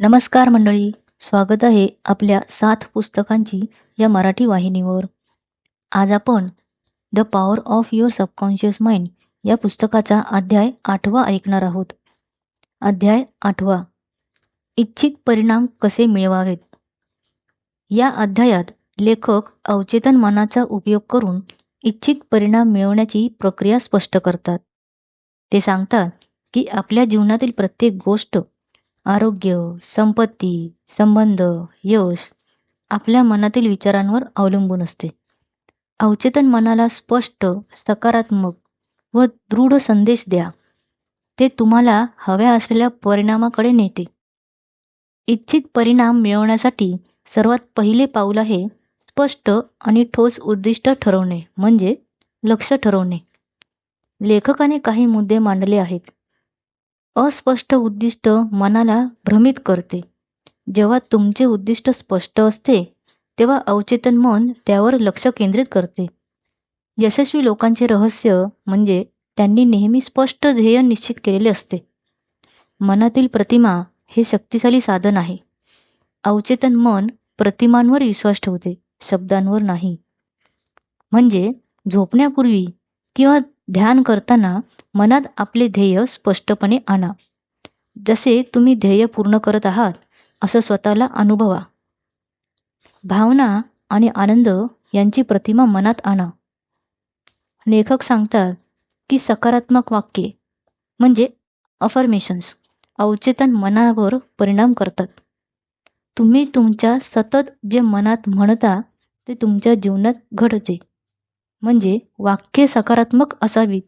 नमस्कार मंडळी, स्वागत आहे आपल्या 7 पुस्तकांची या मराठी वाहिनीवर. आज आपण the power of your subconscious mind या पुस्तकाचा अध्याय 8वा ऐकणार आहोत. अध्याय 8वा, इच्छित परिणाम कसे मिळवावेत. या अध्यायात लेखक अवचेतन मनाचा उपयोग करून इच्छित परिणाम मिळवण्याची प्रक्रिया स्पष्ट करतात. ते सांगतात की आपल्या जीवनातील प्रत्येक गोष्ट, आरोग्य, संपत्ती, संबंध, यश आपल्या मनातील विचारांवर अवलंबून असते. अवचेतन मनाला स्पष्ट, सकारात्मक व दृढ संदेश द्या. ते तुम्हाला हव्या असलेल्या परिणामाकडे नेते. इच्छित परिणाम मिळवण्यासाठी सर्वात पहिले पाऊल आहे स्पष्ट आणि ठोस उद्दिष्ट ठरवणे, म्हणजे लक्ष्य ठरवणे. लेखकाने काही मुद्दे मांडले आहेत. अस्पष्ट उद्दिष्ट मनाला भ्रमित करते. जेव्हा तुमचे उद्दिष्ट स्पष्ट असते तेव्हा अवचेतन मन त्यावर लक्ष केंद्रित करते. यशस्वी लोकांचे रहस्य म्हणजे त्यांनी नेहमी स्पष्ट ध्येय निश्चित केलेले असते. मनातील प्रतिमा हे शक्तिशाली साधन आहे. अवचेतन मन प्रतिमांवर विश्वास ठेवते, शब्दांवर नाही. म्हणजे झोपण्यापूर्वी किंवा ध्यान करताना मनात आपले ध्येय स्पष्टपणे आणा. जसे तुम्ही ध्येय पूर्ण करत आहात असं स्वतःला अनुभवा. भावना आणि आनंद यांची प्रतिमा मनात आणा. लेखक सांगतात की सकारात्मक वाक्ये म्हणजे अफर्मेशन्स अवचेतन मनावर परिणाम करतात. तुम्ही तुमच्या सतत जे मनात म्हणता ते तुमच्या जीवनात घडते. म्हणजे वाक्ये सकारात्मक असावीत,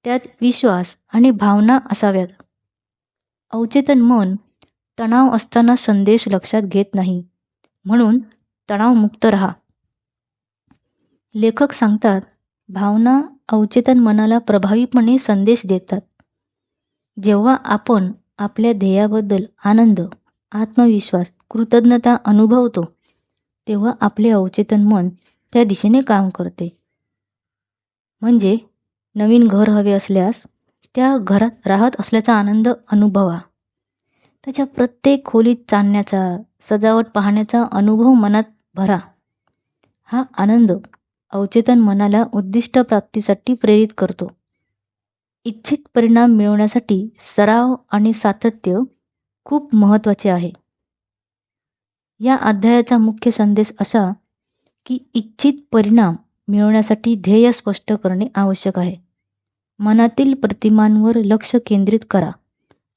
त्यात विश्वास आणि भावना असाव्यात. अवचेतन मन तणाव असताना संदेश लक्षात घेत नाही, म्हणून तणावमुक्त राहा. लेखक सांगतात, भावना अवचेतन मनाला प्रभावीपणे संदेश देतात. जेव्हा आपण आपल्या ध्येयाबद्दल आनंद, आत्मविश्वास, कृतज्ञता अनुभवतो तेव्हा आपले अवचेतन मन त्या दिशेने काम करते. म्हणजे नवीन घर हवे असल्यास त्या घरात राहत असल्याचा आनंद अनुभवा. त्याच्या प्रत्येक खोलीत चालण्याचा, सजावट पाहण्याचा अनुभव मनात भरा. हा आनंद अवचेतन मनाला उद्दिष्ट प्राप्तीसाठी प्रेरित करतो. इच्छित परिणाम मिळवण्यासाठी सराव आणि सातत्य खूप महत्त्वाचे आहे. या अध्यायाचा मुख्य संदेश असा की इच्छित परिणाम मिळवण्यासाठी ध्येय स्पष्ट करणे आवश्यक आहे. मनातील प्रतिमांवर लक्ष केंद्रित करा.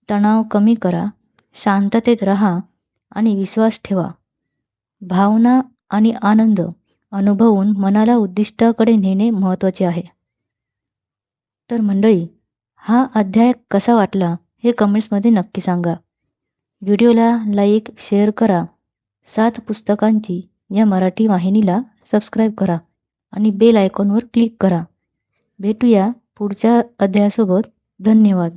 तणाव कमी करा. शांततेत राहा आणि विश्वास ठेवा. भावना आणि आनंद अनुभवून मनाला उद्दिष्टाकडे नेणे महत्त्वाचे आहे. तर मंडळी, हा अध्याय कसा वाटला हे कमेंट्समध्ये नक्की सांगा. व्हिडिओला लाईक, शेअर करा. 7 पुस्तकांची या मराठी वाहिनीला सबस्क्राईब करा आणि बेल आयकॉनवर क्लिक करा. भेटूया पुढच्या अध्यायासोबत. धन्यवाद.